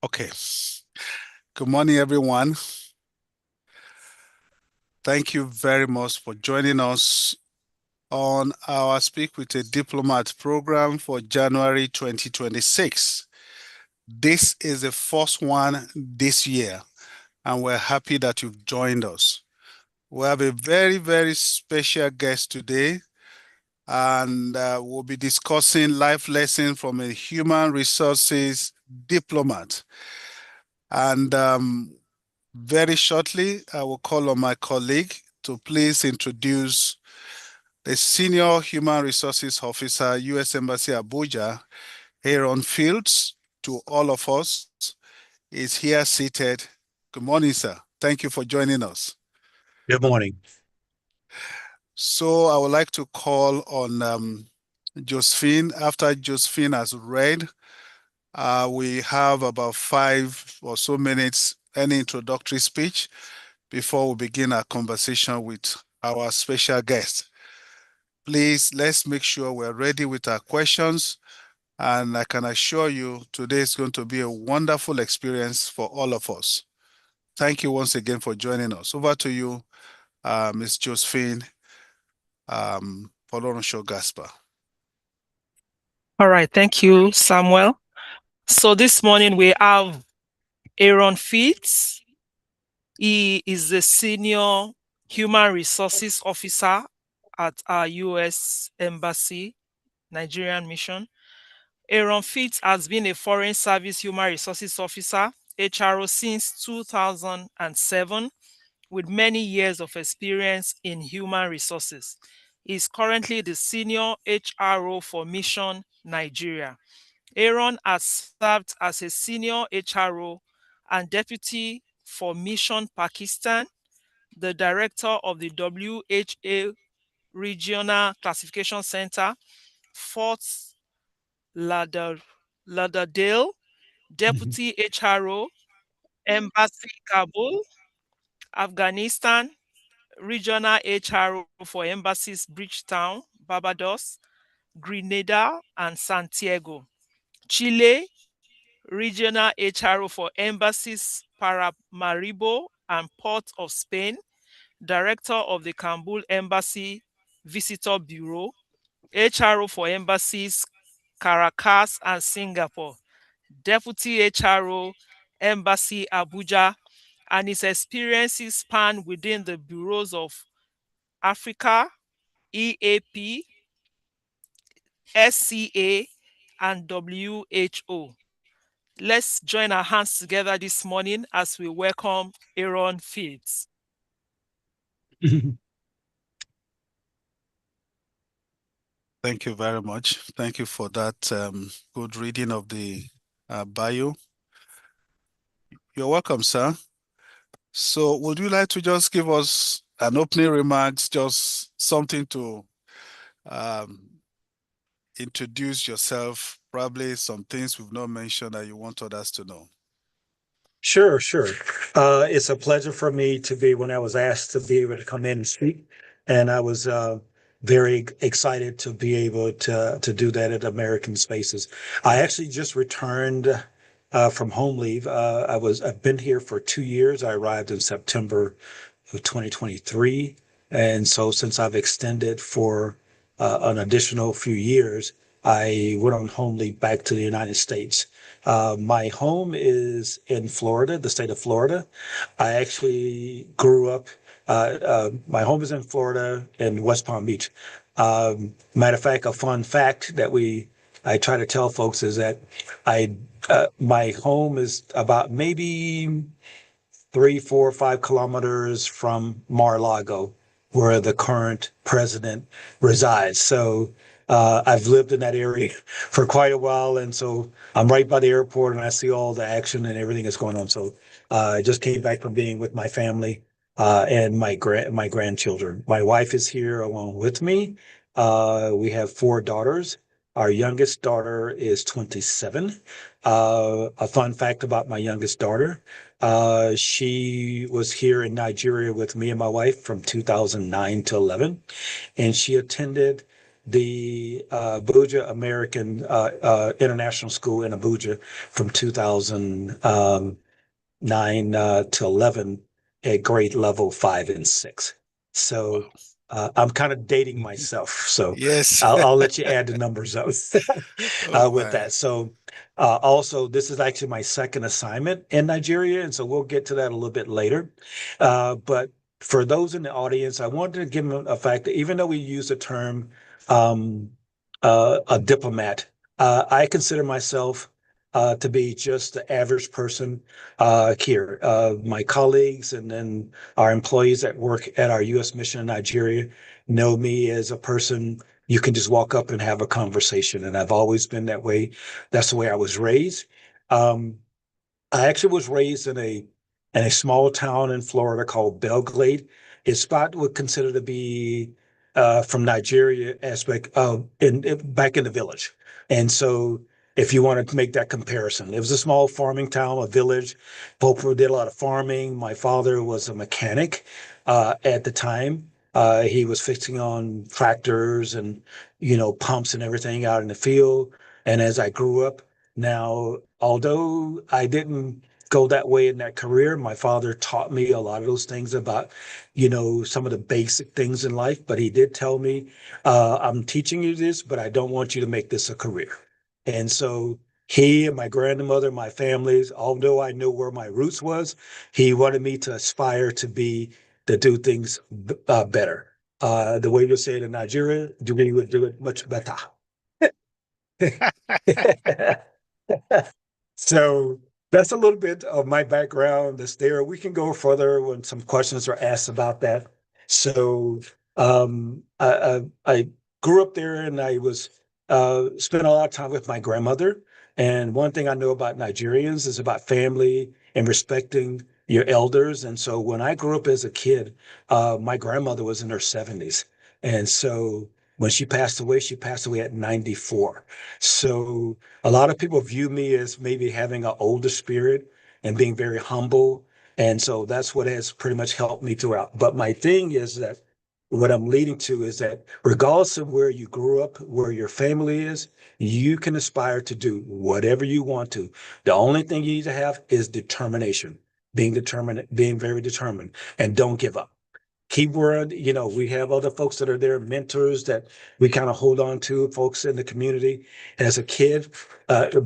Okay. Good morning, everyone. Thank you very much for joining us on our Speak with a Diplomat program for January 2026. This is the first one this year, and we're happy that you've joined us. We have a very, very special guest today, and we'll be discussing life lessons from a human resources diplomat. And very shortly, I will call on my colleague to please introduce the Senior Human Resources Officer, U.S. Embassy Abuja, Aaron Fields, to all of us. Is here seated. Good morning, sir. Thank you for joining us. Good morning. So I would like to call on Josephine. After Josephine has read, we have about 5 or so minutes, any introductory speech before we begin our conversation with our special guest. Please, let's make sure we're ready with our questions. And I can assure you today is going to be a wonderful experience for all of us. Thank you once again for joining us. Over to you, Ms. Josephine Poloronsho Gaspar. All right, thank you, Samuel. So this morning we have Aaron Fields. He is the Senior Human Resources Officer at our U.S. Embassy, Nigerian mission. Aaron Fields has been a Foreign Service Human Resources Officer, HRO, since 2007, with many years of experience in human resources. He is currently the Senior HRO for Mission Nigeria. Aaron has served as a Senior HRO and Deputy for Mission Pakistan, the Director of the WHA Regional Classification Center, Fort Lauderdale, Deputy HRO, Embassy Kabul, Afghanistan, Regional HRO for Embassies Bridgetown, Barbados, Grenada, and Santiago, Chile, Regional HRO for Embassies Paramaribo and Port of Spain, Director of the Kabul Embassy Visitor Bureau, HRO for Embassies Caracas and Singapore, Deputy HRO, Embassy Abuja, and his experiences span within the bureaus of Africa, EAP, SCA, and WHO. Let's join our hands together this morning as we welcome Aaron Fields. Thank you very much. Thank you for that good reading of the bio. You're welcome, sir. So would you like to just give us an opening remarks, just something to introduce yourself, probably some things we've not mentioned that you want others to know? Sure. It's a pleasure for me to be, when I was asked to be able to come in and speak, and I was very excited to be able to do that at American Spaces. I actually just returned from home leave. I've been here for 2 years. I arrived in September of 2023, and so since I've extended for an additional few years, I went on home leave back to the United States. My home is in Florida, the state of Florida. I actually grew up, my home is in Florida in West Palm Beach. Matter of fact, a fun fact that I try to tell folks is that my home is about maybe 3, 4, 5 kilometers from Mar-a-Lago, where the current president resides. So I've lived in that area for quite a while, and so I'm right by the airport, and I see all the action and everything that's going on. So I just came back from being with my family and my grandchildren. My wife is here along with me. We have 4 daughters. Our youngest daughter is 27. A fun fact about my youngest daughter: she was here in Nigeria with me and my wife from 2009 to 11, and she attended the Abuja American International School in Abuja from 2009 to 11 at grade level 5 and 6. So Wow. I'm kind of dating myself. So Yes. I'll let you add the numbers up Oh with my. that. So also, this is actually my second assignment in Nigeria, and so we'll get to that a little bit later. But for those in the audience, I wanted to give them a fact that even though we use the term um, a diplomat, I consider myself to be just the average person here. My colleagues and then our employees that work at our U.S. mission in Nigeria know me as a person you can just walk up and have a conversation. And I've always been that way. That's the way I was raised. Um, I actually was raised in a small town in Florida called Belglade. It's spot would consider to be from Nigeria aspect of back in the village. And so if you wanted to make that comparison, it was a small farming town, a village. People did a lot of farming. My father was a mechanic at the time. He was fixing on tractors and pumps and everything out in the field. And as I grew up, now, although I didn't go that way in that career, my father taught me a lot of those things about, some of the basic things in life. But he did tell me, I'm teaching you this, but I don't want you to make this a career. And so he and my grandmother, my families, although I knew where my roots was, he wanted me to aspire to do things better. The way you say it in Nigeria, we would do it much better. So that's a little bit of my background that's there. We can go further when some questions are asked about that. So I grew up there and I was spent a lot of time with my grandmother. And one thing I know about Nigerians is about family and respecting your elders. And so when I grew up as a kid, my grandmother was in her 70s. And so when she passed away at 94. So a lot of people view me as maybe having an older spirit and being very humble. And so that's what has pretty much helped me throughout. But my thing is that what I'm leading to is that regardless of where you grew up, where your family is, you can aspire to do whatever you want to. The only thing you need to have is determination, being determined, being very determined, and don't give up. Keyword, we have other folks that are there, mentors that we kind of hold on to, folks in the community. As a kid,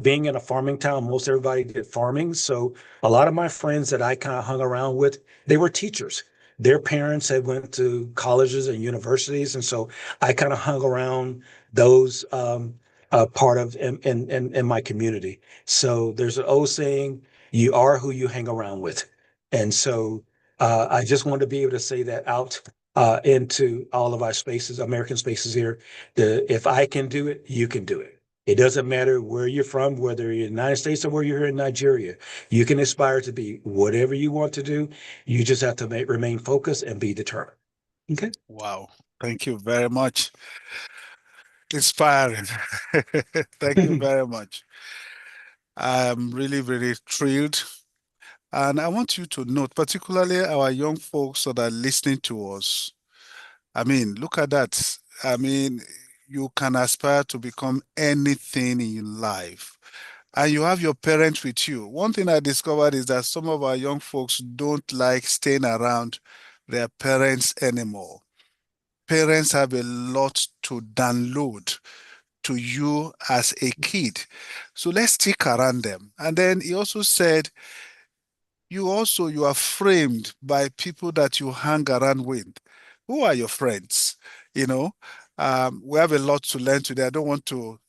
being in a farming town, most everybody did farming. So a lot of my friends that I kind of hung around with, they were teachers. Their parents had went to colleges and universities. And so I kind of hung around those part of in my community. So there's an old saying, you are who you hang around with. And so I just wanted to be able to say that out into all of our spaces, American spaces here. If I can do it, you can do it. It doesn't matter where you're from, whether you're in the United States or where you're in Nigeria. You can aspire to be whatever you want to do. You just have to remain focused and be determined. Okay. Wow. Thank you very much. Inspiring. Thank you very much. I'm really, really thrilled. And I want you to note, particularly our young folks that are listening to us. I mean, look at that. I mean, you can aspire to become anything in life. And you have your parents with you. One thing I discovered is that some of our young folks don't like staying around their parents anymore. Parents have a lot to download to you as a kid. So let's stick around them. And then he also said, you are framed by people that you hang around with. Who are your friends? You know, we have a lot to learn today. I don't want to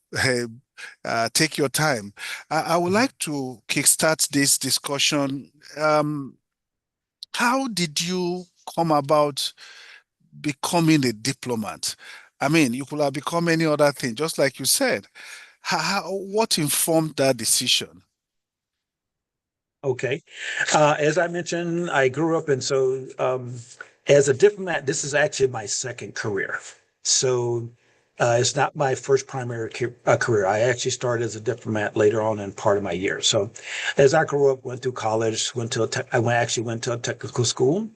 take your time. I would like to kickstart this discussion. How did you come about becoming a diplomat? I mean, you could have become any other thing, just like you said. What informed that decision? Okay. As I mentioned, I grew up, and so as a diplomat, this is actually my second career. So it's not my first primary career. I actually started as a diplomat later on in part of my year. So as I grew up, went through college, actually went to a technical school,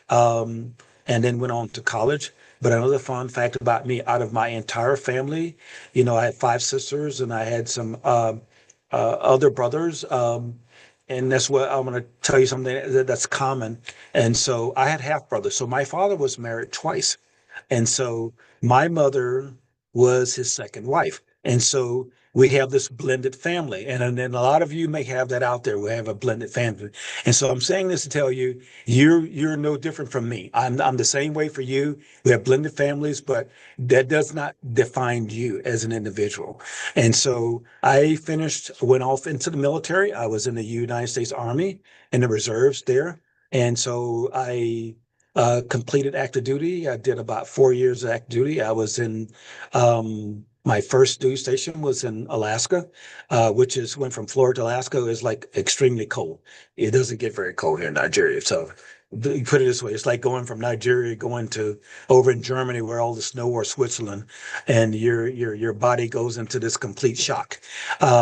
and then went on to college. But another fun fact about me, out of my entire family, I had five sisters and I had some other brothers. And that's what I'm going to tell you something that's common. And so I had half brothers. So my father was married twice. And so my mother was his second wife. And so we have this blended family. And then a lot of you may have that out there. We have a blended family. And so I'm saying this to tell you, you're no different from me. I'm the same way for you. We have blended families, but that does not define you as an individual. And so went off into the military. I was in the United States Army in the reserves there. And so I completed active duty. I did about 4 years of active duty. I was in my first duty station was in Alaska, went from Florida to Alaska is like extremely cold. It doesn't get very cold here in Nigeria. So you put it this way, it's like going from Nigeria going to over in Germany where all the snow, or Switzerland, and your body goes into this complete shock.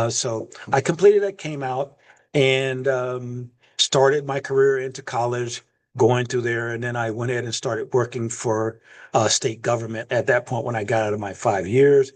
So I completed that, came out, and started my career into college, going through there, and then I went ahead and started working for state government at that point when I got out of my 5 years.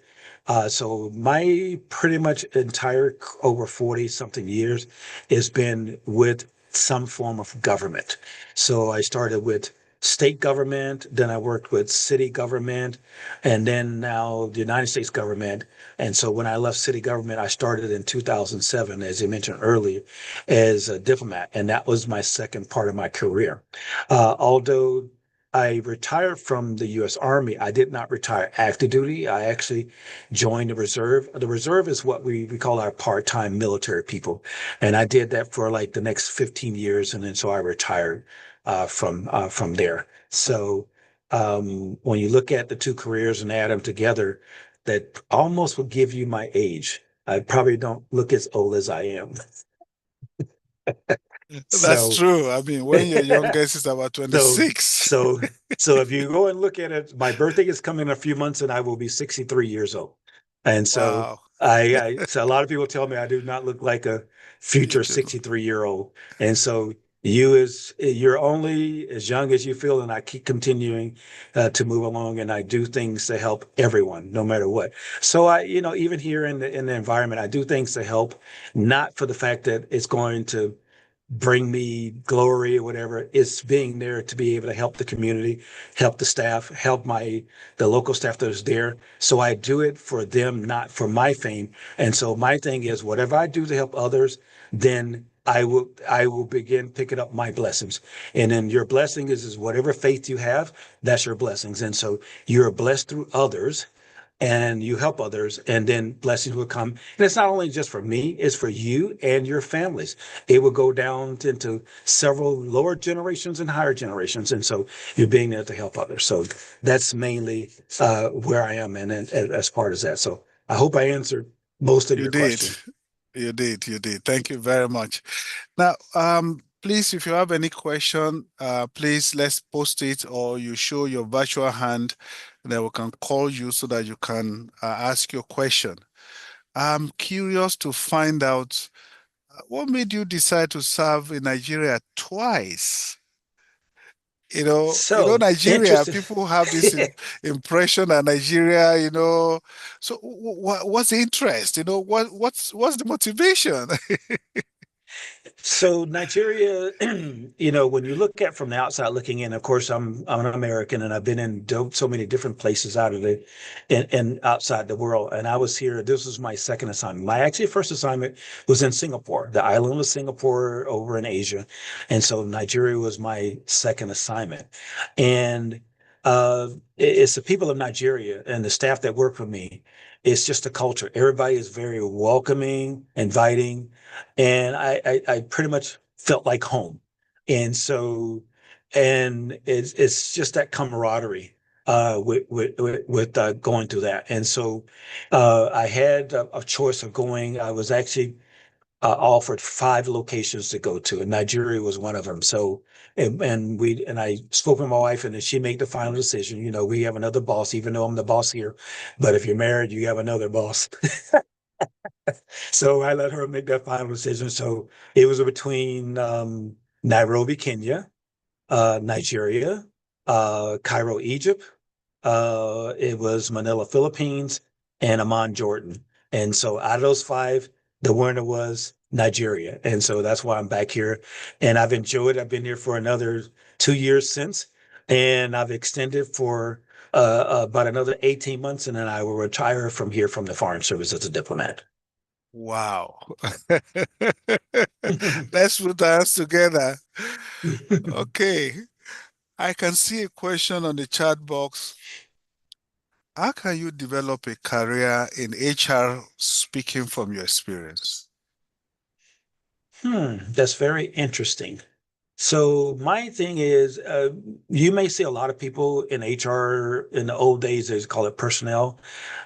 So my pretty much entire over 40 something years has been with some form of government. So I started with state government, then I worked with city government, and then now the United States government. And so when I left city government, I started in 2007, as you mentioned earlier, as a diplomat, and that was my second part of my career. Although I retired from the U.S. Army, I did not retire active duty. I actually joined the reserve. The reserve is what we call our part-time military people. And I did that for like the next 15 years. And then so I retired from there. So when you look at the two careers and add them together, that almost will give you my age. I probably don't look as old as I am. That's So true. I mean, when your youngest is about So, 26. so, so if you go and look at it, my birthday is coming in a few months and I will be 63 years old. And so Wow. so a lot of people tell me I do not look like a You future do. 63-year-old. And so you're only as young as you feel, and I keep continuing to move along, and I do things to help everyone, no matter what. So even here in the environment, I do things to help, not for the fact that it's going to bring me glory or whatever. It's being there to be able to help the community, help the staff, help the local staff that is there. So I do it for them, not for my fame. And so my thing is, whatever I do to help others, then I will begin picking up my blessings. And then your blessing is whatever faith you have, that's your blessings. And so you're blessed through others, and you help others, and then blessings will come. And it's not only just for me, it's for you and your families. It will go down into several lower generations and higher generations. And so you're being there to help others. So that's mainly where I am, and as part of that. So I hope I answered most of You your did. question. You did. You did. Thank you very much. Now, please, if you have any question, please let's post it, or you show your virtual hand, and then we can call you so that you can ask your question. I'm curious to find out what made you decide to serve in Nigeria twice? So Nigeria, interesting. people have this impression that Nigeria, so what's the interest? What's the motivation? So Nigeria, when you look at from the outside looking in, of course, I'm an American, and I've been in so many different places out of it and outside the world. And I was here. This was my second assignment. My actually first assignment was in Singapore, the island of Singapore over in Asia, and so Nigeria was my second assignment. And it's the people of Nigeria and the staff that work for me. It's just a culture. Everybody is very welcoming, inviting, and I pretty much felt like home. And so, and it's just that camaraderie with going through that. And so, I had a choice of going. I was actually offered five locations to go to, and Nigeria was one of them. So, and I spoke with my wife, and then she made the final decision. We have another boss, even though I'm the boss here. But if you're married, you have another boss. So I let her make that final decision. So it was between Nairobi, Kenya, Nigeria, Cairo, Egypt, it was Manila, Philippines, and Amman, Jordan. And so out of those five, the winner was Nigeria. And so that's why I'm back here. And I've enjoyed it. I've been here for another 2 years since, and I've extended for about another 18 months, and then I will retire from here from the Foreign Service as a diplomat. Wow. Let's put our hands together. Okay. I can see a question on the chat box. How can you develop a career in HR speaking from your experience? That's very interesting. So my thing is, you may see a lot of people in HR in the old days, they call it personnel.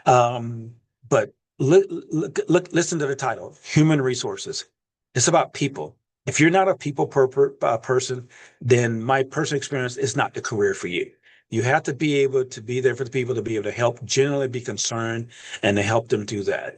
But listen to the title, human resources. It's about people. If you're not a people person, then my personal experience is not the career for you. You have to be able to be there for the people, to be able to help, generally be concerned, and to help them do that.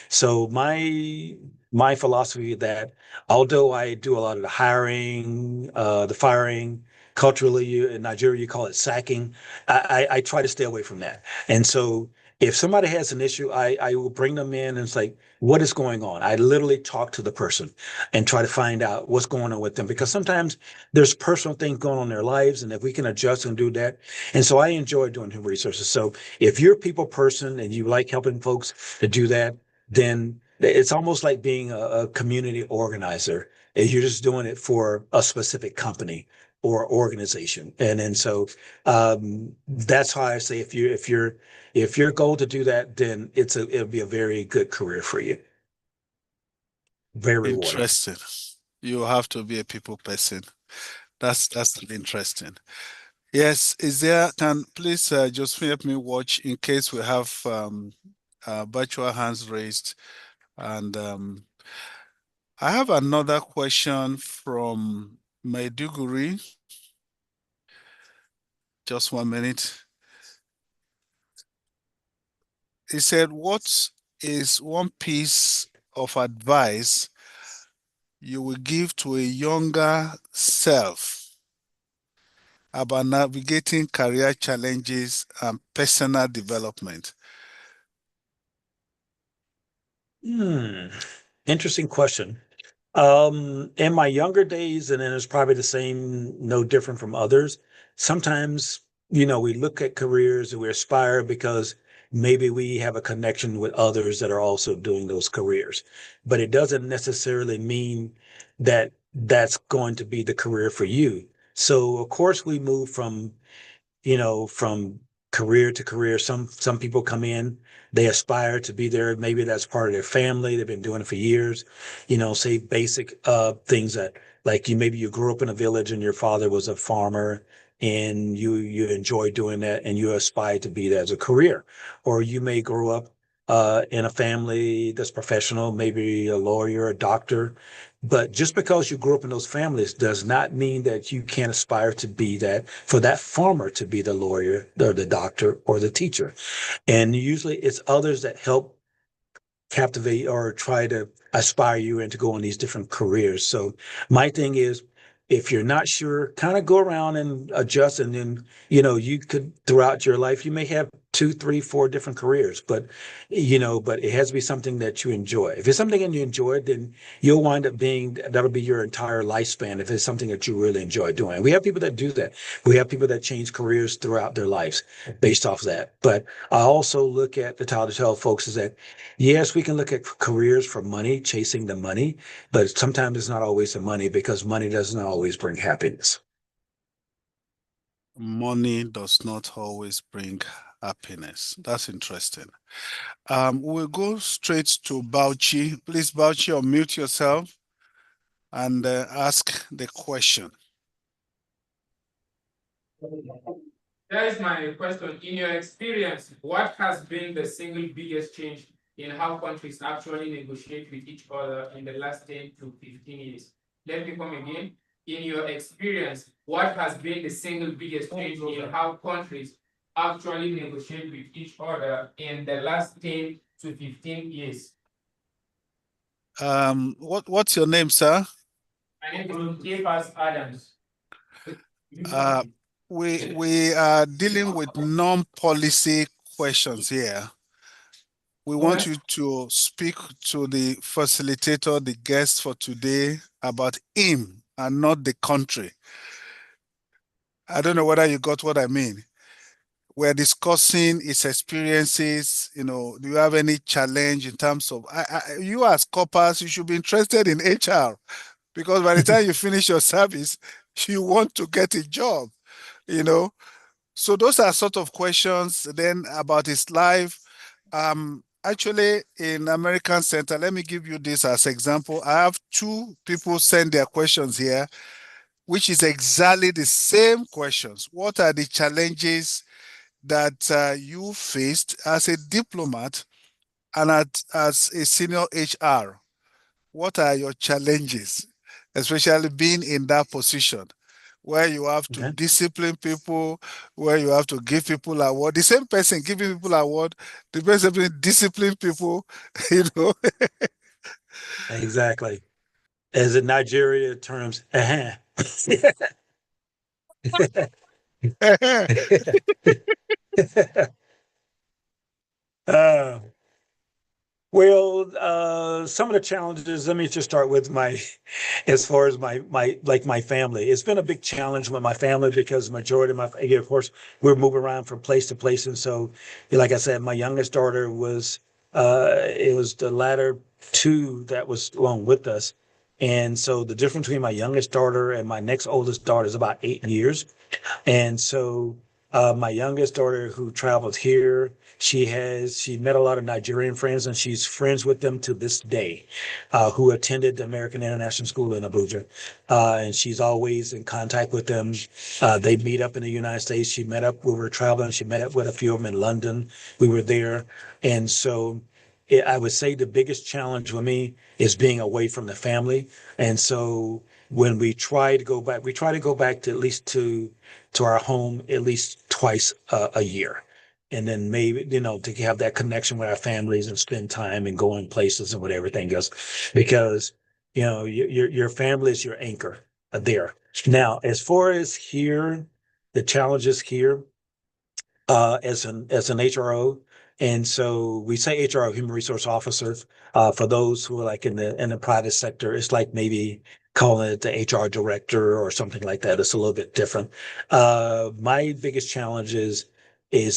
So my philosophy is that although I do a lot of the hiring, the firing, culturally in Nigeria you call it sacking, I try to stay away from that. And so if somebody has an issue, I will bring them in and it's like, what is going on? I literally talk to the person and try to find out what's going on with them, because sometimes there's personal things going on in their lives, and if we can adjust and do that. And so I enjoy doing human resources. So if you're a people person and you like helping folks to do that, then it's almost like being a community organizer. You're just doing it for a specific company or organization. And then so that's how I say if your goal to do that, then it'll be a very good career for you. Very rewarding. Interesting. You have to be a people person. That's interesting. Yes, can please just help me watch in case we have virtual hands raised. And I have another question from Maiduguri. Just 1 minute. He said, what is one piece of advice you will give to a younger self about navigating career challenges and personal development? Interesting question. In my younger days, and then it's probably the same, no different from others. Sometimes, we look at careers and we aspire because maybe we have a connection with others that are also doing those careers, but it doesn't necessarily mean that that's going to be the career for you. So, of course, we move from career to career. Some people come in, they aspire to be there. Maybe that's part of their family. They've been doing it for years. Say basic things that, like, maybe you grew up in a village and your father was a farmer and you enjoy doing that and you aspire to be that as a career. Or you may grow up in a family that's professional, maybe a lawyer, a doctor. But just because you grew up in those families does not mean that you can't aspire to be that, for that farmer to be the lawyer or the doctor or the teacher. And usually it's others that help captivate or try to aspire you and to go on these different careers. So my thing is, if you're not sure, kind of go around and adjust. And then, you could, throughout your life, you may have 2, 3, 4 different careers, but it has to be something that you enjoy. If it's something that you enjoy, then you'll wind up that'll be your entire lifespan. If it's something that you really enjoy doing, we have people that do that. We have people that change careers throughout their lives based off of that. But I also look at the title to tell folks is that, yes, we can look at careers for money, chasing the money, but sometimes it's not always the money, because money doesn't always bring happiness. Money does not always bring happiness. That's interesting. We'll go straight to Bauchi. Please, Bauchi, unmute yourself and ask the question. That is my question. In your experience, what has been the single biggest change in how countries actually negotiate with each other in the last 10 to 15 years? Let me come again. In your experience, what has been the single biggest change in how countries actually negotiate with each other in the last 10 to 15 years? What's your name, sir? My name is Adams. we are dealing with non-policy questions here. We want you to speak to the facilitator, the guest for today, about him and not the country. I don't know whether you got what I mean. We're discussing his experiences. Do you have any challenge in terms of you as corpers, you should be interested in HR, because by the time you finish your service, you want to get a job, So those are sort of questions. Then about his life. Actually, in American Center, let me give you this as example. I have two people send their questions here, which is exactly the same questions. What are the challenges that you faced as a diplomat and as a senior HR? What are your challenges, especially being in that position where you have to discipline people, where you have to give people award? The same person giving people award, the person discipline people, Exactly. As in Nigeria terms, uh, some of the challenges, let me just start with as far as my family. It's been a big challenge with my family because the majority of of course, we're moving around from place to place. And so, like I said, my youngest daughter it was the latter two that was along with us. And so the difference between my youngest daughter and my next oldest daughter is about 8 years. And so my youngest daughter who travels here, she met a lot of Nigerian friends and she's friends with them to this day, who attended the American International School in Abuja. And she's always in contact with them. They meet up in the United States. She met up, we were traveling. She met up with a few of them in London. We were there. And so I would say the biggest challenge for me is being away from the family. And so when we try to go back, to at least to our home at least twice a year. And then maybe, to have that connection with our families and spend time and go in places and what everything goes, because, your family is your anchor there. Now, as far as here, the challenges here, as an HRO. And so we say HRO, human resource officers. For those who are like in the private sector, it's like maybe calling it the HR director or something like that. It's a little bit different. My biggest challenge is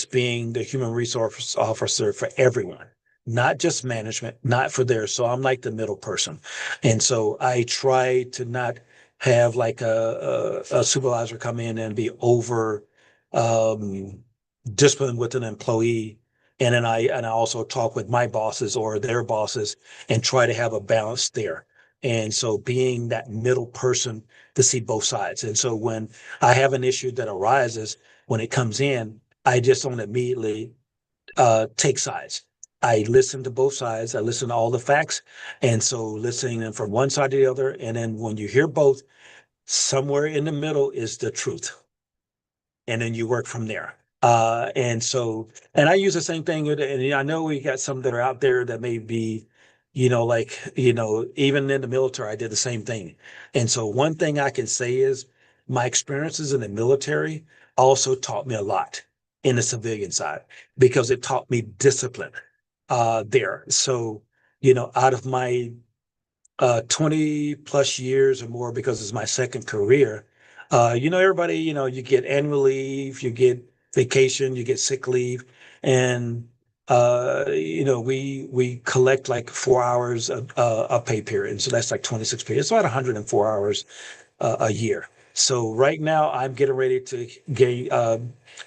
being the human resource officer for everyone, not just management, not for theirs. So I'm like the middle person. And so I try to not have like a supervisor come in and be over discipline with an employee. And then I also talk with my bosses or their bosses and try to have a balance there. And so being that middle person to see both sides. And so when I have an issue that arises, when it comes in, I just don't immediately take sides. I listen to both sides. I listen to all the facts. And so listening from one side to the other. And then when you hear both, somewhere in the middle is the truth. And then you work from there. And I use the same thing. And I know we got some that are out there that may be, even in the military, I did the same thing. And so one thing I can say is my experiences in the military also taught me a lot in the civilian side, because it taught me discipline there. So, out of my 20 plus years or more, because it's my second career, everybody, you get annual leave, you get vacation, you get sick leave. And, we collect like 4 hours a pay period. And so that's like 26 periods. It's about 104 hours a year. So right now I'm getting ready to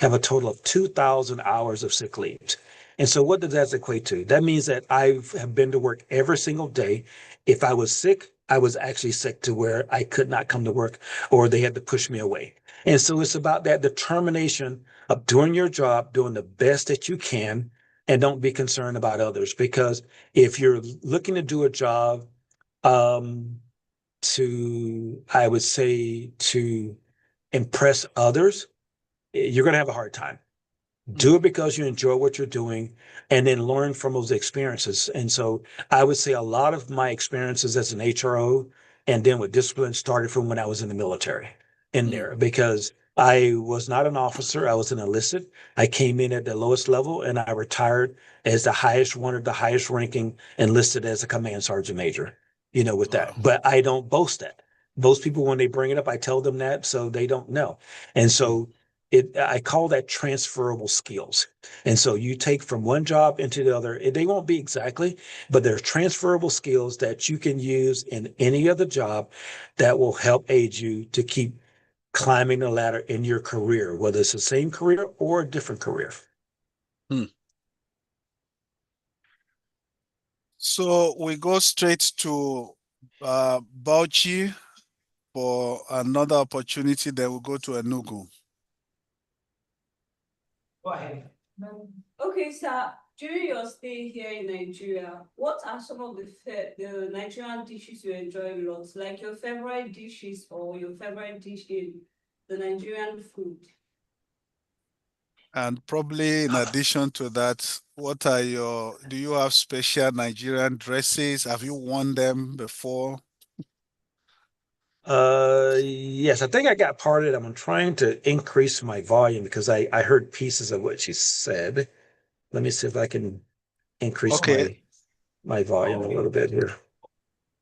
have a total of 2,000 hours of sick leave. And so what does that equate to? That means that I have been to work every single day. If I was sick, I was actually sick to where I could not come to work or they had to push me away. And so it's about that determination of doing your job, doing the best that you can, and don't be concerned about others. Because if you're looking to do a job I would say, to impress others, you're going to have a hard time. Do it because you enjoy what you're doing, and then learn from those experiences. And so I would say a lot of my experiences as an HRO and then with discipline started from when I was in the military in there, because I was not an officer. I was an enlisted. I came in at the lowest level and I retired as the highest, one of the highest ranking enlisted as a command sergeant major, with Wow. that. But I don't boast that. Most people, when they bring it up, I tell them that so they don't know. And so I call that transferable skills. And so you take from one job into the other, they won't be exactly, but they're transferable skills that you can use in any other job that will help aid you to keep climbing the ladder in your career, whether it's the same career or a different career. So we go straight to Bauchi for another opportunity. Then we'll go to Enugu. Go ahead. Okay, sir. During your stay here in Nigeria, what are some of the Nigerian dishes you enjoy a lot? Like your favorite dishes or your favorite dish in the Nigerian food? And probably in addition to that, do you have special Nigerian dresses? Have you worn them before? Yes, I think I got part of it. I'm trying to increase my volume because I heard pieces of what she said. Let me see if I can increase my volume a little bit here.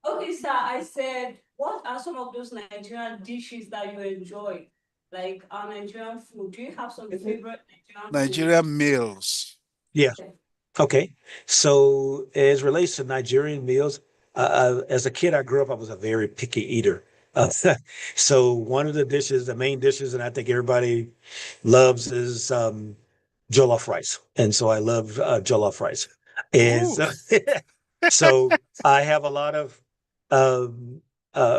Okay, sir. I said, what are some of those Nigerian dishes that you enjoy? Like our Nigerian food. Do you have some favorite Nigerian meals? Yeah. Okay. So as relates to Nigerian meals, as a kid, I grew up, I was a very picky eater. So one of the main dishes, and I think everybody loves is jollof rice. And so I love jollof rice. And so I have a lot of um,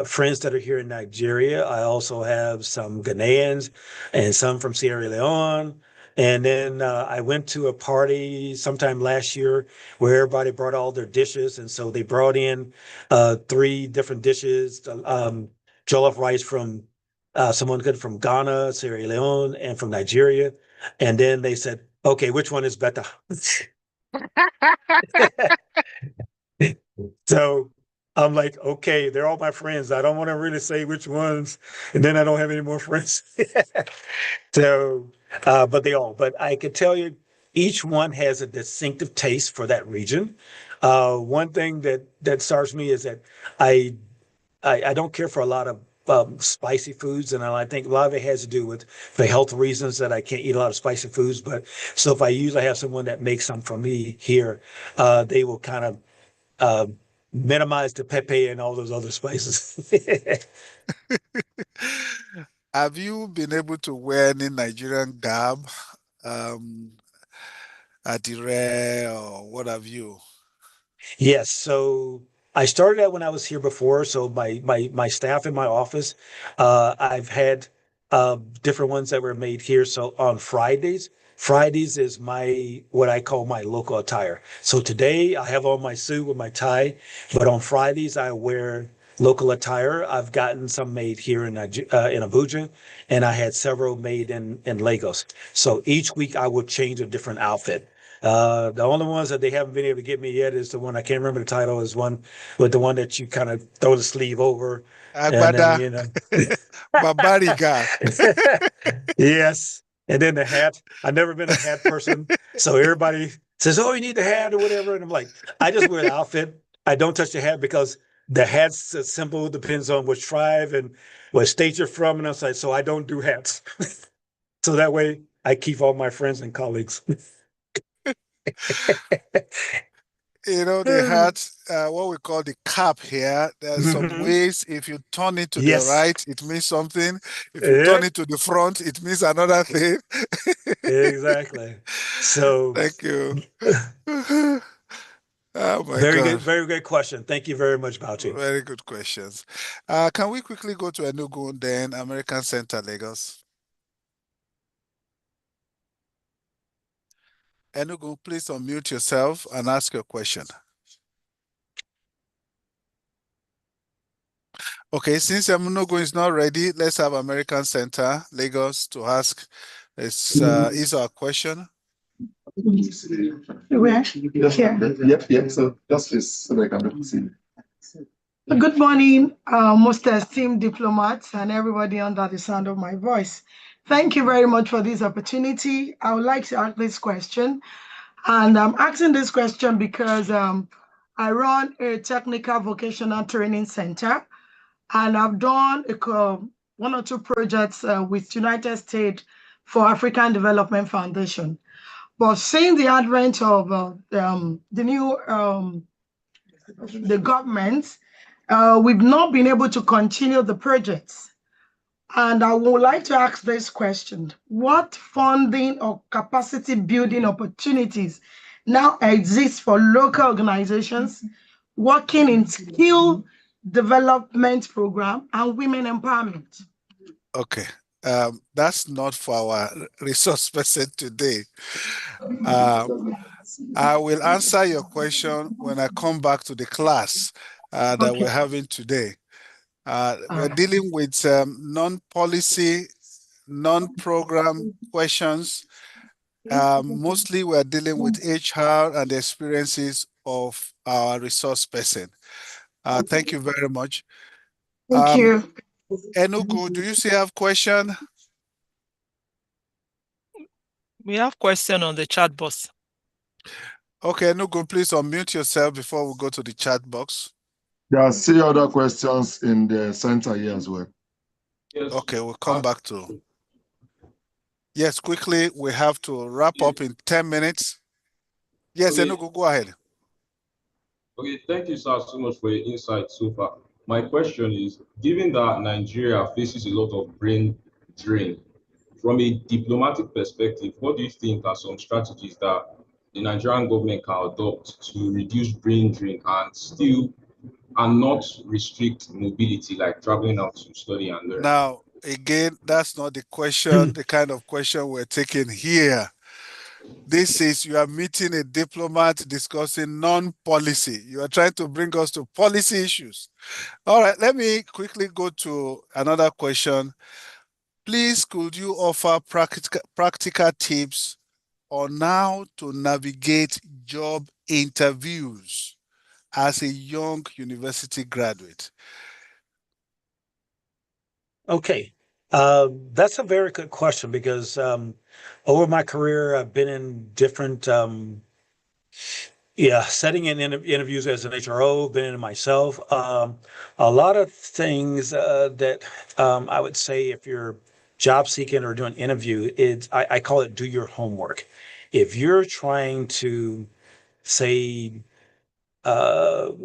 friends that are here in Nigeria. I also have some Ghanaians and some from Sierra Leone. And then I went to a party sometime last year where everybody brought all their dishes. And so they brought in 3 different dishes, jollof rice from someone good from Ghana, Sierra Leone, and from Nigeria. And then they said, okay, which one is better? So I'm like, okay, they're all my friends. I don't want to really say which ones, and then I don't have any more friends. So, but I could tell you each one has a distinctive taste for that region. One thing that starts me is that I don't care for a lot of spicy foods, and I think a lot of it has to do with the health reasons that I can't eat a lot of spicy foods. But so if I usually have someone that makes some for me here, they will kind of minimize the pepe and all those other spices. Have you been able to wear any Nigerian garb, adire or what have you? Yes, so I started out when I was here before. So my staff in my office, I've had different ones that were made here. So on Fridays is my what I call my local attire. So today I have on my suit with my tie, but on Fridays I wear local attire. I've gotten some made here in Abuja, and I had several made in Lagos. So each week I would change a different outfit. The only ones that they haven't been able to get me yet is the one I can't remember the title. Is one with the one that you kind of throw the sleeve over, Agbada. and then Babariga. Yes, and then the hat. I've never been a hat person, so everybody says, "Oh, you need the hat or whatever," and I'm like, I just wear the outfit. I don't touch the hat because the hat's a symbol depends on which tribe and what state you're from, and I was like, so I don't do hats. So that way I keep all my friends and colleagues. The hat, what we call the cap here, there's some ways. If you turn it to the right, it means something. If you turn it to the front, it means another thing. Exactly. So thank you. Oh my very God. good, very good question. Thank you very much, Bauchi. Very good questions. Can we quickly go to Enugu, then American Center, Lagos? Enugu, please unmute yourself and ask your question. Okay, since Enugu is not ready, let's have American Center, Lagos, to ask is our question. Where? Here. Yep. So just this so I can see. Good morning, most esteemed diplomats and everybody under the sound of my voice. Thank you very much for this opportunity. I would like to ask this question. And I'm asking this question because I run a technical vocational training center, and I've done one or two projects with United States for African Development Foundation. But seeing the advent of the new the government, we've not been able to continue the projects. And I would like to ask this question. What funding or capacity building opportunities now exist for local organizations working in skill development program and women empowerment? Okay, that's not for our resource person today. I will answer your question when I come back to the class that we're having today. We're dealing with non-policy, non-program questions. Mostly we're dealing with HR and the experiences of our resource person. Thank you very much. Thank you. Enugu, do you still have question? We have question on the chat box. Okay, Enugu, please unmute yourself before we go to the chat box. There are still other questions in the center here as well. Yes. Okay, we'll come back to. Yes, quickly, we have to wrap up in 10 minutes. Yes, okay. Enugu, go ahead. Okay, thank you, sir, so much for your insight so far. My question is, given that Nigeria faces a lot of brain drain, from a diplomatic perspective, what do you think are some strategies that the Nigerian government can adopt to reduce brain drain and not restrict mobility, like traveling out to study and learn? Now, again, that's not the question, the kind of question we're taking here. This is, you are meeting a diplomat discussing non-policy. You are trying to bring us to policy issues. All right, let me quickly go to another question. Please, could you offer practical tips on how to navigate job interviews as a young university graduate? Okay, that's a very good question because over my career, I've been in different setting in interviews as an HRO, been in myself. A lot of things that I would say if you're job seeking or doing interview, I call it do your homework. If you're trying to say, I'll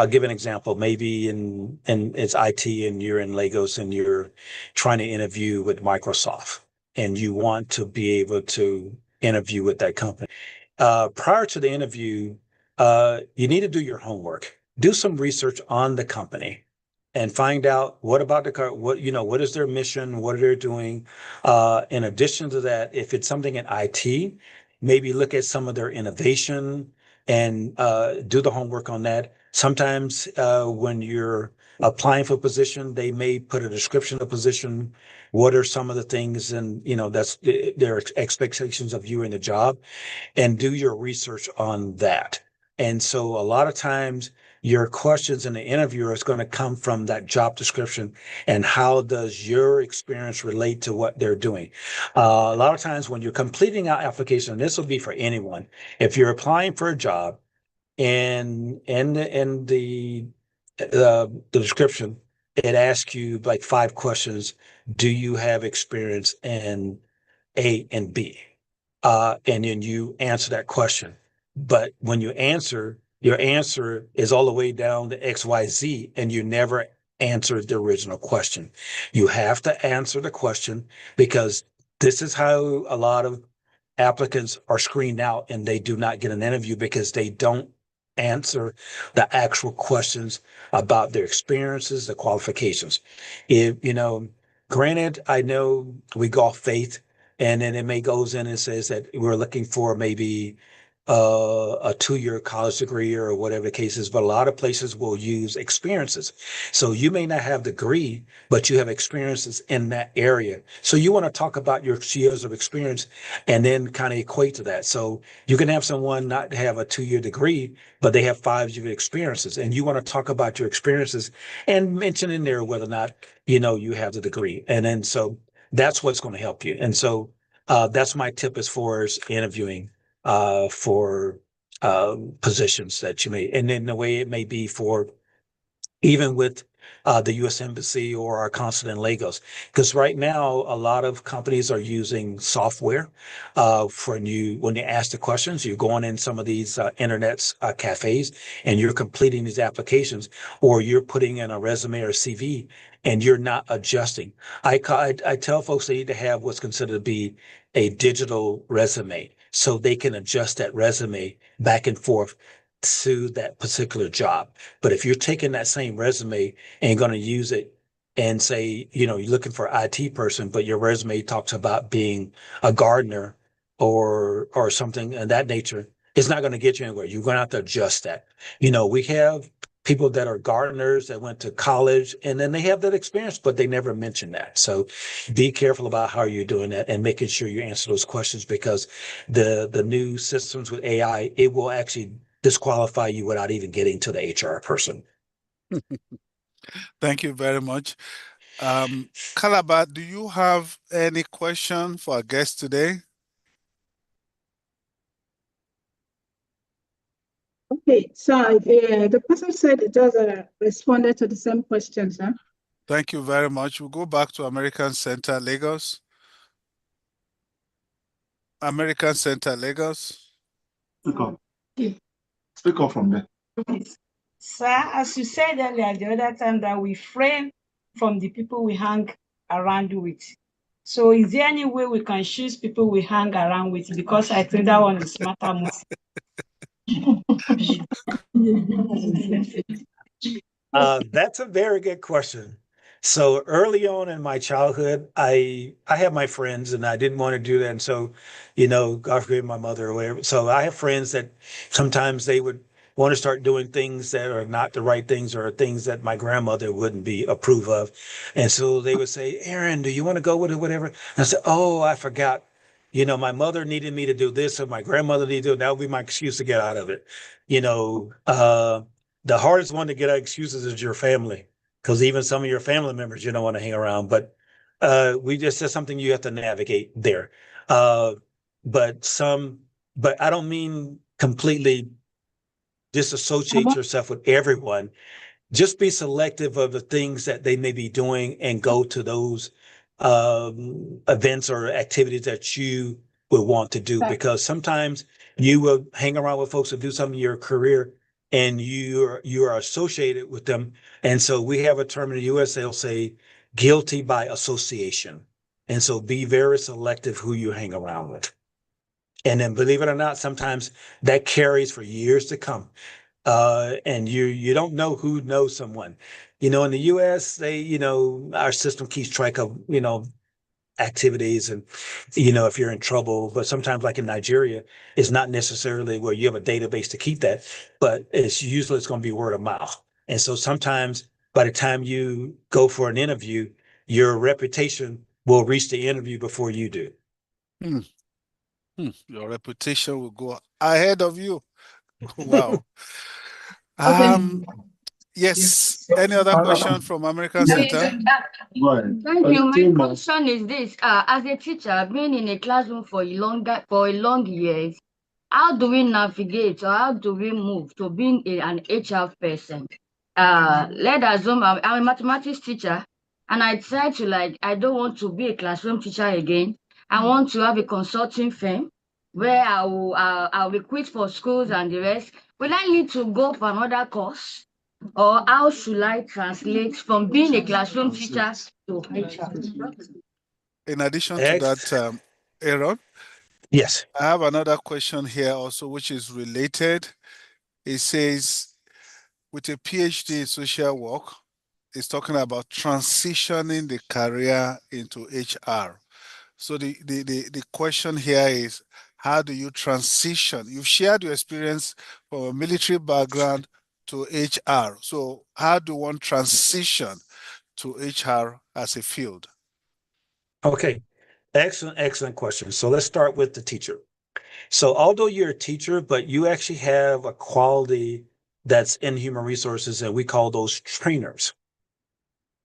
give an example. Maybe in it's IT and you're in Lagos and you're trying to interview with Microsoft and you want to be able to interview with that company. Prior to the interview, you need to do your homework. Do some research on the company and find out what about what is their mission, what are they doing. In addition to that, if it's something in IT, maybe look at some of their innovation and do the homework on that. Sometimes when you're applying for a position, they may put a description of the position. What are some of the things, and that's their expectations of you in the job, and do your research on that. And so a lot of times your questions in the interview is going to come from that job description and how does your experience relate to what they're doing. A lot of times when you're completing our application, and this will be for anyone, if you're applying for a job and in the description, it asks you like 5 questions. Do you have experience in A and B? And then you answer that question. But when you answer, your answer is all the way down to XYZ, and you never answered the original question. You have to answer the question because this is how a lot of applicants are screened out and they do not get an interview because they don't answer the actual questions about their experiences, the qualifications. Granted, I know we go off faith, and then it may goes in and says that we're looking for maybe a 2-year college degree or whatever the case is, but a lot of places will use experiences. So you may not have the degree, but you have experiences in that area. So you want to talk about your years of experience and then kind of equate to that. So you can have someone not have a 2-year degree, but they have 5 years of experiences, and you want to talk about your experiences and mention in there whether or not, you have the degree. And then so That's what's going to help you. And so that's my tip as far as interviewing for positions that you may, and then the way it may be for even with the U.S. Embassy or our consulate in Lagos. Because right now, a lot of companies are using software when you ask the questions. You're going in some of these internet cafes and you're completing these applications, or you're putting in a resume or CV and you're not adjusting. I tell folks they need to have what's considered to be a digital resume so they can adjust that resume back and forth to that particular job. But if you're taking that same resume and going to use it and say, you're looking for an IT person, but your resume talks about being a gardener or something of that nature, it's not going to get you anywhere. You're going to have to adjust that. We have people that are gardeners that went to college and then they have that experience, but they never mention that. So be careful about how you're doing that and making sure you answer those questions, because the new systems with AI, it will actually disqualify you without even getting to the HR person. Thank you very much. Calabar, do you have any question for our guest today? Okay, so the person said it just responded to the same questions, huh? Thank you very much. We'll go back to American Center, Lagos. American Center, Lagos. Speak up. Speak up from there. Okay. Sir, as you said earlier the other time that we frame from the people we hang around with. So is there any way we can choose people we hang around with? Because I think that one is matter most. That's a very good question. So early on in my childhood, I had my friends and I didn't want to do that. And so, God forgive my mother or whatever. So I have friends that sometimes they would want to start doing things that are not the right things or things that my grandmother wouldn't be approve of. And so they would say, Aaron, do you want to go with it, whatever? And I said, oh, I forgot. My mother needed me to do this or my grandmother needed to do it. That would be my excuse to get out of it. The hardest one to get out excuses is your family, because even some of your family members you don't want to hang around. But that's something you have to navigate there. But I don't mean completely disassociate yourself with everyone. Just be selective of the things that they may be doing and go to those events or activities that you would want to do, because sometimes you will hang around with folks that do something in your career and you are associated with them. And so we have a term in the US, they'll say guilty by association. And so be very selective who you hang around with. And then believe it or not, sometimes that carries for years to come. And you don't know who knows someone. In the US, our system keeps track of, activities and, if you're in trouble. But sometimes, like in Nigeria, it's not necessarily where you have a database to keep that, but it's going to be word of mouth. And so sometimes by the time you go for an interview, your reputation will reach the interview before you do. Your reputation will go ahead of you. Wow. Yes. Any other question from American Center? Thank you. My question is this: as a teacher, being in a classroom for a long years, how do we navigate or how do we move to being an HR person? Let's assume I'm a mathematics teacher, and I decide to I don't want to be a classroom teacher again. I want to have a consulting firm where I'll recruit for schools and the rest. Will I need to go for another course? Or how should I translate from being a classroom teacher to HR? In addition to that, Aaron? Yes. I have another question here also, which is related. It says, with a PhD in social work, it's talking about transitioning the career into HR. So the question here is, how do you transition? You've shared your experience from a military background to HR. So how do one transition to HR as a field? Okay, excellent question. So let's start with the teacher. So although you're a teacher, but you actually have a quality that's in human resources, and we call those trainers.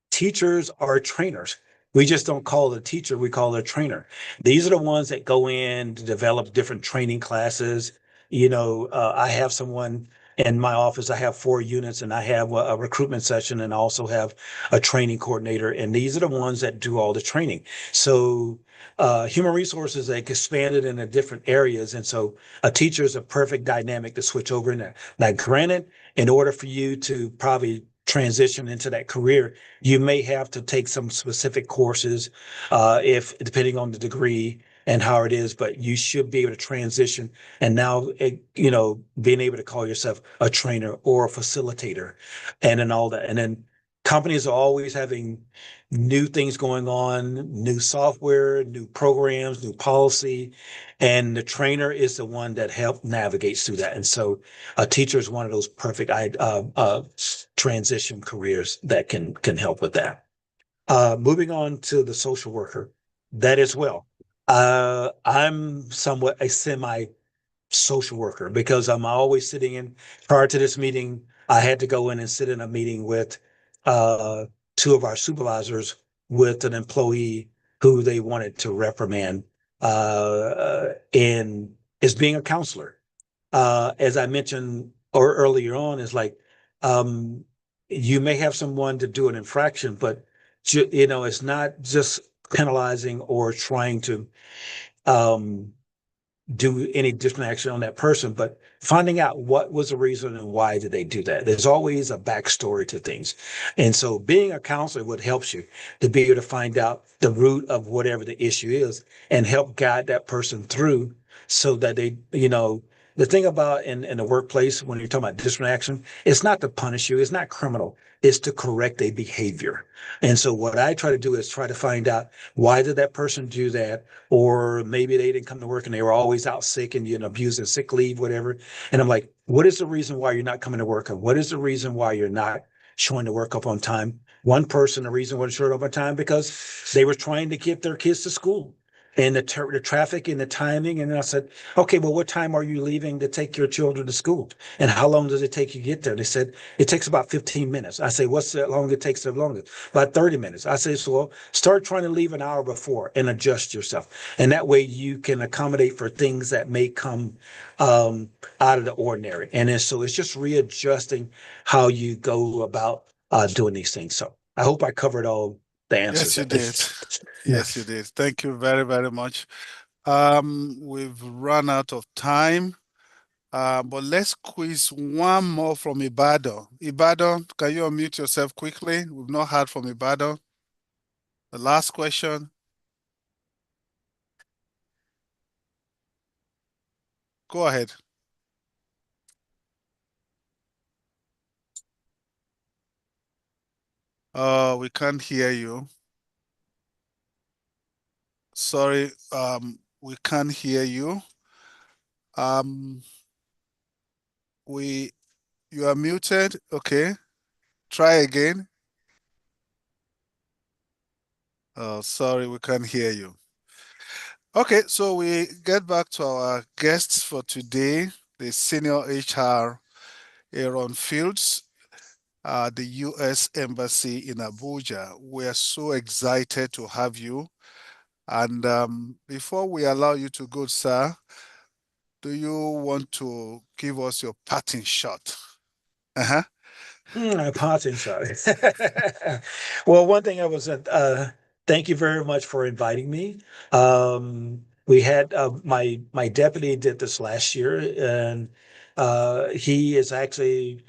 Teachers are trainers. We just don't call it a teacher, we call it a trainer. These are the ones that go in to develop different training classes. I have someone in my office, I have 4 units, and I have a recruitment session, and I also have a training coordinator. And these are the ones that do all the training. So human resources like expanded into different areas. And so a teacher is a perfect dynamic to switch over in there. Now, granted, in order for you to probably transition into that career, you may have to take some specific courses, if depending on the degree and how it is, but you should be able to transition. And now, being able to call yourself a trainer or a facilitator, and then all that. And then companies are always having new things going on, new software, new programs, new policy, and the trainer is the one that help navigates through that. And so a teacher is one of those perfect transition careers that can help with that. Moving on to the social worker, that as well. I'm somewhat a semi social worker because I'm always sitting in. Prior to this meeting, I had to go in and sit in a meeting with 2 of our supervisors with an employee who they wanted to reprimand in as being a counselor. As I mentioned or earlier on, is like you may have someone to do an infraction, but it's not just penalizing or trying to do any different action on that person, but finding out what was the reason and why did they do that. There's always a backstory to things. And so being a counselor would help you to be able to find out the root of whatever the issue is and help guide that person through so that they, the thing about in the workplace, when you're talking about disciplinary action, it's not to punish you. It's not criminal. It's to correct a behavior. And so what I try to do is try to find out why did that person do that? Or maybe they didn't come to work and they were always out sick and abusing sick leave, whatever. And I'm like, what is the reason why you're not coming to work? And what is the reason why you're not showing the work up on time? One person, the reason wasn't showing up on time because they were trying to get their kids to school. And the traffic and the timing. And then I said, okay, well, what time are you leaving to take your children to school? And how long does it take you to get there? They said, it takes about 15 minutes. I say, what's that long it takes the longest? About 30 minutes. I say, so well, start trying to leave an hour before and adjust yourself. And that way you can accommodate for things that may come out of the ordinary. And then, so it's just readjusting how you go about doing these things. So I hope I covered all the answers. Yes, you did. Yes, you did. Thank you very, very much. We've run out of time, but let's quiz one more from Ibadan. Ibadan, can you unmute yourself quickly? We've not heard from Ibadan. The last question. Go ahead. We can't hear you. Sorry, we can't hear you. You are muted. Okay. Try again. Oh, sorry, we can't hear you. Okay, so we get back to our guests for today, the Senior HR Aaron Fields, the U.S. Embassy in Abuja. We are so excited to have you. And before we allow you to go, sir, do you want to give us your parting shot? Uh-huh. Parting shot. Well, one thing I was, thank you very much for inviting me. We had my deputy did this last year, and he is actually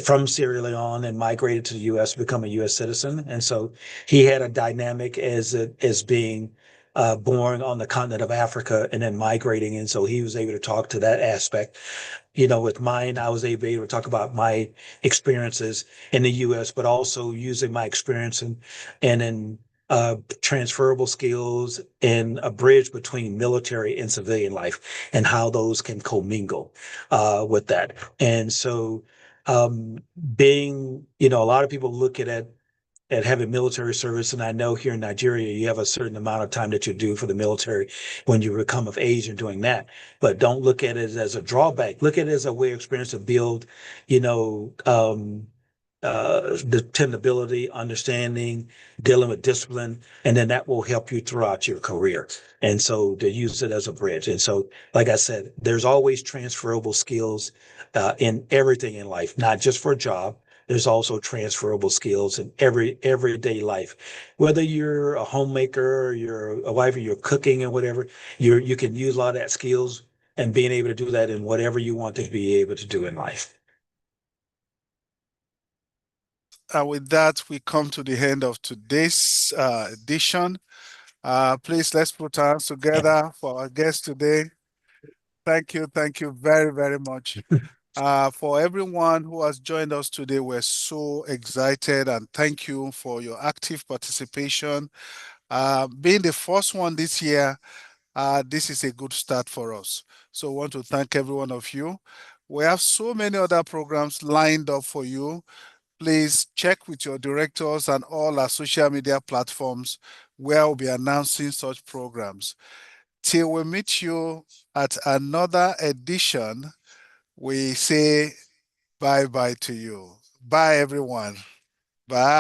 from Sierra Leone and migrated to the U.S. to become a U.S. citizen, and so he had a dynamic as being born on the continent of Africa and then migrating, and so he was able to talk to that aspect. With mine, I was able to talk about my experiences in the U.S., but also using my experience and in transferable skills and a bridge between military and civilian life and how those can commingle with that. And so being, a lot of people look at having military service. And I know here in Nigeria, you have a certain amount of time that you do for the military when you become of age and doing that. But don't look at it as a drawback. Look at it as a way of experience to build, dependability, understanding, dealing with discipline, and then that will help you throughout your career. And so to use it as a bridge. And so, like I said, there's always transferable skills in everything in life, not just for a job. There's also transferable skills in everyday life. Whether you're a homemaker, or you're a wife, or you're cooking and whatever, you can use a lot of that skills and being able to do that in whatever you want to be able to do in life. With that, we come to the end of today's edition. Please, let's put our hands together for our guest today. Thank you very, very much. For everyone who has joined us today, we're so excited, and thank you for your active participation. Being the first one this year, this is a good start for us. So I want to thank every one of you. We have so many other programs lined up for you. Please check with your directors and all our social media platforms where we'll be announcing such programs. Till we meet you at another edition, we say bye-bye to you. Bye, everyone. Bye.